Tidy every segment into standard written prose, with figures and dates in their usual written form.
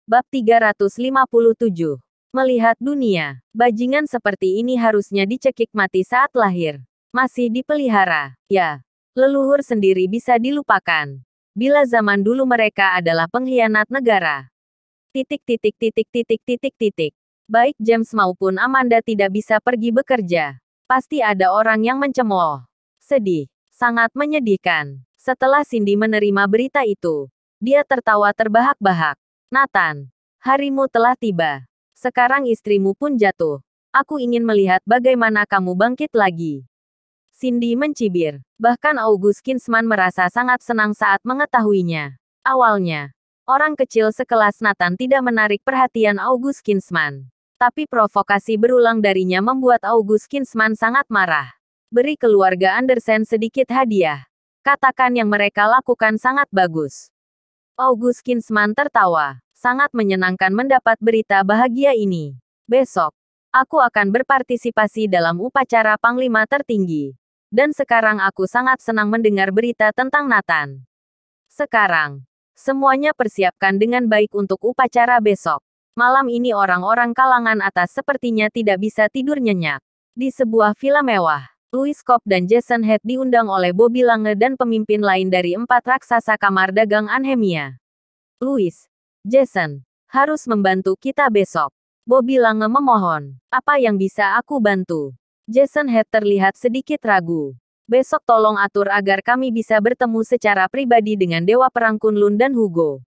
Bab 357. Melihat dunia. Bajingan seperti ini harusnya dicekik mati saat lahir. Masih dipelihara. Ya. Leluhur sendiri bisa dilupakan. Bila zaman dulu mereka adalah pengkhianat negara. Baik James maupun Amanda tidak bisa pergi bekerja. Pasti ada orang yang mencemooh. Sedih. Sangat menyedihkan. Setelah Cindy menerima berita itu, dia tertawa terbahak-bahak. Nathan, harimu telah tiba. Sekarang istrimu pun jatuh. Aku ingin melihat bagaimana kamu bangkit lagi. Cindy mencibir. Bahkan August Kinsman merasa sangat senang saat mengetahuinya. Awalnya, orang kecil sekelas Nathan tidak menarik perhatian August Kinsman. Tapi provokasi berulang darinya membuat August Kinsman sangat marah. Beri keluarga Andersen sedikit hadiah. Katakan yang mereka lakukan sangat bagus. August Kinsman tertawa. Sangat menyenangkan mendapat berita bahagia ini. Besok, aku akan berpartisipasi dalam upacara Panglima tertinggi. Dan sekarang aku sangat senang mendengar berita tentang Nathan. Sekarang, semuanya persiapkan dengan baik untuk upacara besok. Malam ini orang-orang kalangan atas sepertinya tidak bisa tidur nyenyak. Di sebuah villa mewah, Louis Cobb dan Jason Head diundang oleh Bobby Lange dan pemimpin lain dari 4 raksasa kamar dagang Anhemia. Louis, Jason, harus membantu kita besok. Bobby Lange memohon. Apa yang bisa aku bantu? Jason Head terlihat sedikit ragu. Besok tolong atur agar kami bisa bertemu secara pribadi dengan Dewa Perang Kunlun dan Hugo.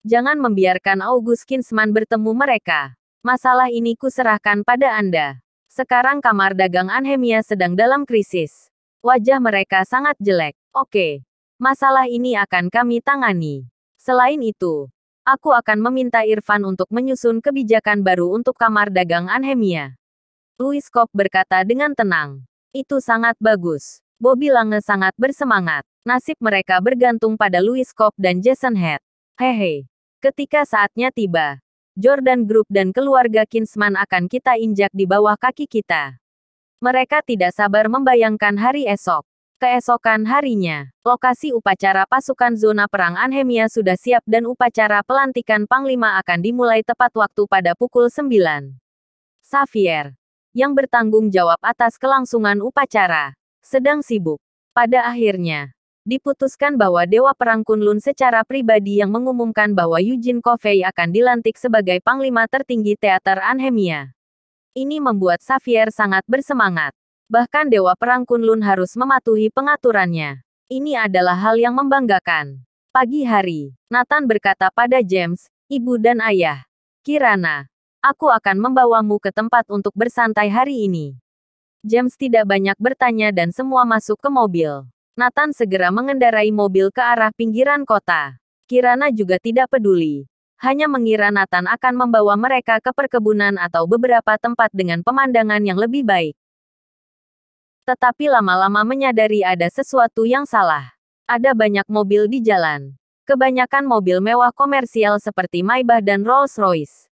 Jangan membiarkan August Kinsman bertemu mereka. Masalah ini kuserahkan pada Anda. Sekarang kamar dagang Anhemia sedang dalam krisis. Wajah mereka sangat jelek. Oke. Masalah ini akan kami tangani. Selain itu, aku akan meminta Irfan untuk menyusun kebijakan baru untuk kamar dagang Anhemia. Louis Cobb berkata dengan tenang. Itu sangat bagus. Bobby Lange sangat bersemangat. Nasib mereka bergantung pada Louis Cobb dan Jason Head. Hehe. Ketika saatnya tiba, Jordan Group dan keluarga Kinsman akan kita injak di bawah kaki kita. Mereka tidak sabar membayangkan hari esok. Keesokan harinya, lokasi upacara pasukan zona perang Anhemia sudah siap dan upacara pelantikan Panglima akan dimulai tepat waktu pada pukul 9. Xavier, yang bertanggung jawab atas kelangsungan upacara, sedang sibuk. Pada akhirnya, diputuskan bahwa Dewa Perang Kunlun secara pribadi yang mengumumkan bahwa Eugene Covey akan dilantik sebagai Panglima tertinggi teater Anhemia. Ini membuat Xavier sangat bersemangat. Bahkan Dewa Perang Kunlun harus mematuhi pengaturannya. Ini adalah hal yang membanggakan. Pagi hari, Nathan berkata pada James, Ibu dan Ayah. Kirana, aku akan membawamu ke tempat untuk bersantai hari ini. James tidak banyak bertanya dan semua masuk ke mobil. Nathan segera mengendarai mobil ke arah pinggiran kota. Kirana juga tidak peduli. Hanya mengira Nathan akan membawa mereka ke perkebunan atau beberapa tempat dengan pemandangan yang lebih baik. Tetapi lama-lama menyadari ada sesuatu yang salah. Ada banyak mobil di jalan. Kebanyakan mobil mewah komersial seperti Maybach dan Rolls-Royce.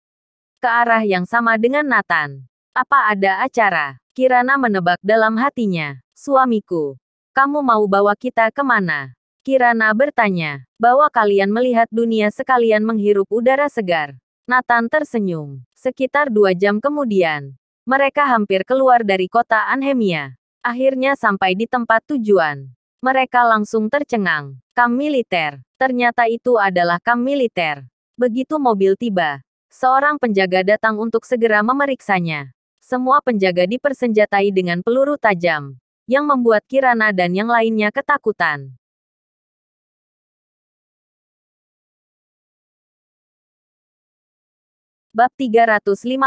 Ke arah yang sama dengan Nathan. Apa ada acara? Kirana menebak dalam hatinya. Suamiku. Kamu mau bawa kita kemana? Kirana bertanya. Bawa kalian melihat dunia sekalian menghirup udara segar. Nathan tersenyum. Sekitar 2 jam kemudian, mereka hampir keluar dari kota Anhemia. Akhirnya sampai di tempat tujuan. Mereka langsung tercengang. Kamp militer. Ternyata itu adalah kamp militer. Begitu mobil tiba, seorang penjaga datang untuk segera memeriksanya. Semua penjaga dipersenjatai dengan peluru tajam, yang membuat Kirana dan yang lainnya ketakutan. Bab 358.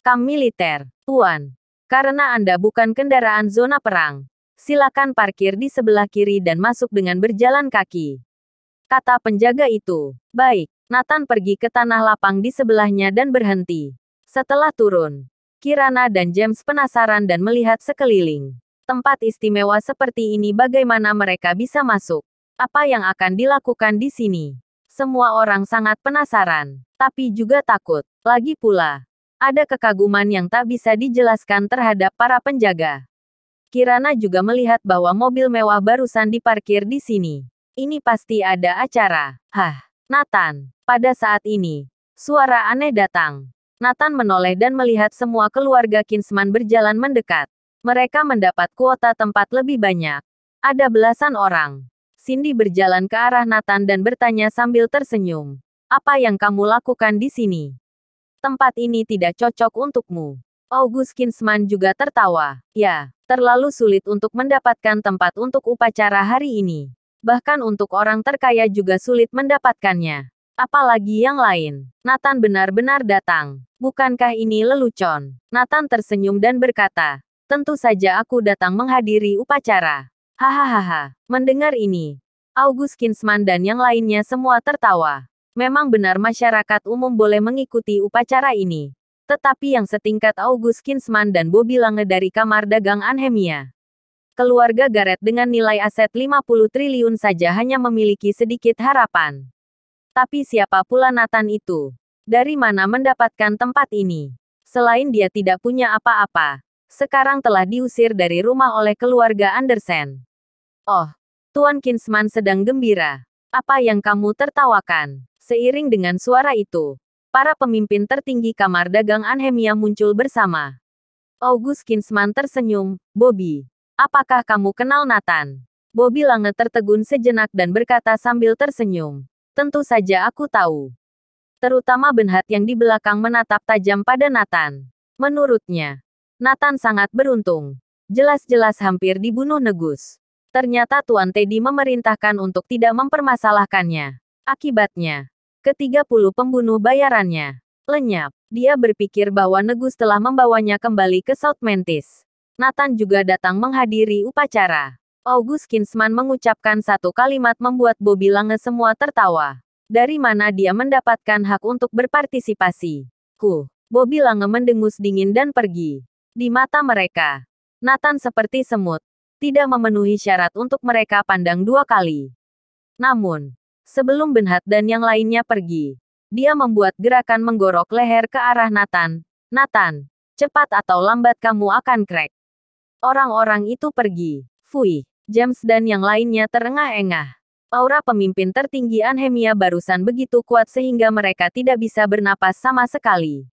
Kamp militer. Tuan. Karena Anda bukan kendaraan zona perang, silakan parkir di sebelah kiri dan masuk dengan berjalan kaki. Kata penjaga itu. Baik. Nathan pergi ke tanah lapang di sebelahnya dan berhenti. Setelah turun, Kirana dan James penasaran dan melihat sekeliling. Tempat istimewa seperti ini bagaimana mereka bisa masuk? Apa yang akan dilakukan di sini? Semua orang sangat penasaran, tapi juga takut. Lagi pula, ada kekaguman yang tak bisa dijelaskan terhadap para penjaga. Kirana juga melihat bahwa mobil mewah barusan diparkir di sini. Ini pasti ada acara. Hah, Nathan. Pada saat ini, suara aneh datang. Nathan menoleh dan melihat semua keluarga Kinsman berjalan mendekat. Mereka mendapat kuota tempat lebih banyak. Ada belasan orang. Cindy berjalan ke arah Nathan dan bertanya sambil tersenyum. Apa yang kamu lakukan di sini? Tempat ini tidak cocok untukmu. August Kinsman juga tertawa. Ya, terlalu sulit untuk mendapatkan tempat untuk upacara hari ini. Bahkan untuk orang terkaya juga sulit mendapatkannya. Apalagi yang lain. Nathan benar-benar datang. Bukankah ini lelucon? Nathan tersenyum dan berkata, tentu saja aku datang menghadiri upacara. Hahaha. Mendengar ini, August Kinsman dan yang lainnya semua tertawa. Memang benar masyarakat umum boleh mengikuti upacara ini. Tetapi yang setingkat August Kinsman dan Bobby Lange dari kamar dagang Anhemia. Keluarga Garrett dengan nilai aset 50 triliun saja hanya memiliki sedikit harapan. Tapi siapa pula Nathan itu? Dari mana mendapatkan tempat ini? Selain dia tidak punya apa-apa, sekarang telah diusir dari rumah oleh keluarga Andersen. Oh, Tuan Kinsman sedang gembira. Apa yang kamu tertawakan? Seiring dengan suara itu, para pemimpin tertinggi kamar dagang Anhemia muncul bersama. August Kinsman tersenyum, Bobby. Apakah kamu kenal Nathan? Bobby Lange tertegun sejenak dan berkata sambil tersenyum. Tentu saja aku tahu. Terutama Benhat yang di belakang menatap tajam pada Nathan. Menurutnya, Nathan sangat beruntung. Jelas-jelas hampir dibunuh Negus. Ternyata Tuan Teddy memerintahkan untuk tidak mempermasalahkannya. Akibatnya, ke-30 pembunuh bayarannya lenyap. Dia berpikir bahwa Negus telah membawanya kembali ke South Mantis. Nathan juga datang menghadiri upacara. August Kinsman mengucapkan satu kalimat membuat Bobby Lange semua tertawa. Dari mana dia mendapatkan hak untuk berpartisipasi? Bobby Lange mendengus dingin dan pergi. Di mata mereka, Nathan seperti semut. Tidak memenuhi syarat untuk mereka pandang dua kali. Namun, sebelum Benhat dan yang lainnya pergi, dia membuat gerakan menggorok leher ke arah Nathan. Nathan, cepat atau lambat kamu akan crack. Orang-orang itu pergi. Fui, James dan yang lainnya terengah-engah. Aura pemimpin tertinggi Anhemia barusan begitu kuat sehingga mereka tidak bisa bernapas sama sekali.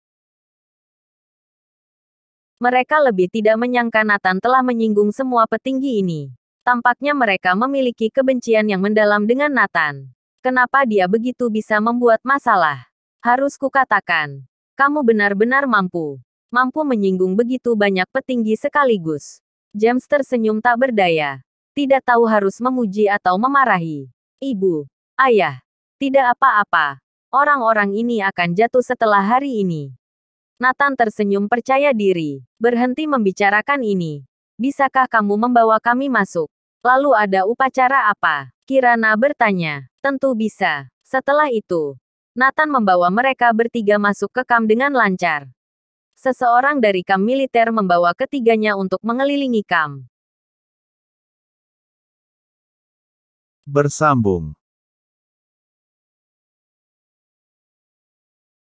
Mereka lebih tidak menyangka Nathan telah menyinggung semua petinggi ini. Tampaknya mereka memiliki kebencian yang mendalam dengan Nathan. Kenapa dia begitu bisa membuat masalah? Harus kukatakan, kamu benar-benar mampu. Mampu menyinggung begitu banyak petinggi sekaligus. James tersenyum tak berdaya. Tidak tahu harus memuji atau memarahi. Ibu, ayah, tidak apa-apa. Orang-orang ini akan jatuh setelah hari ini. Nathan tersenyum percaya diri. Berhenti membicarakan ini. Bisakah kamu membawa kami masuk? Lalu ada upacara apa? Kirana bertanya. Tentu bisa. Setelah itu, Nathan membawa mereka bertiga masuk ke kamp dengan lancar. Seseorang dari kamp militer membawa ketiganya untuk mengelilingi kamp. Bersambung.